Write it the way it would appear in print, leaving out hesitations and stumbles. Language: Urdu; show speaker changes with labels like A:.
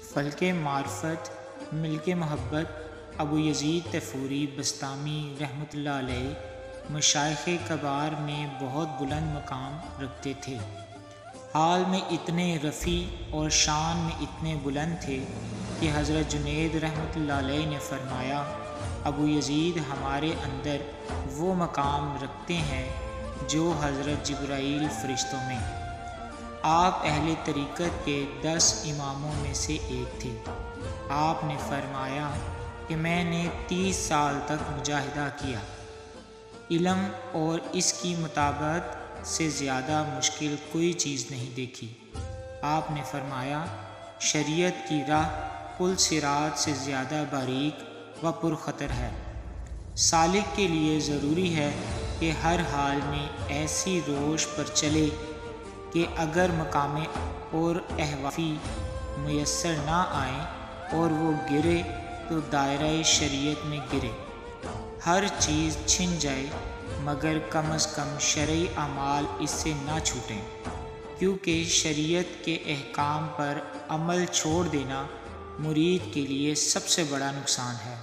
A: فلک معرفت ملک محبت ابو یزید تیفوری بسطامی رحمۃ اللہ علیہ مشائخ کبار میں بہت بلند مقام رکھتے تھے، حال میں اتنے رفیع اور شان میں اتنے بلند تھے کہ حضرت جنید رحمۃ اللہ علیہ نے فرمایا، ابو یزید ہمارے اندر وہ مقام رکھتے ہیں جو حضرت جبرائیل فرشتوں میں۔ آپ اہل طریقت کے 10 اماموں میں سے ایک تھے۔ آپ نے فرمایا کہ میں نے 30 سال تک مجاہدہ کیا، علم اور اس کی مطابقت سے زیادہ مشکل کوئی چیز نہیں دیکھی۔ آپ نے فرمایا، شریعت کی راہ پل صراط سے زیادہ باریک و پرخطر ہے۔ سالک کے لیے ضروری ہے کہ ہر حال میں ایسی روش پر چلے کہ اگر مقام اور احوافی میسر نہ آئیں اور وہ گرے تو دائرہ شریعت میں گرے، ہر چیز چھن جائے مگر کم از کم شرعی اعمال اس سے نہ چھوٹیں، کیونکہ شریعت کے احکام پر عمل چھوڑ دینا مرید کے لیے سب سے بڑا نقصان ہے۔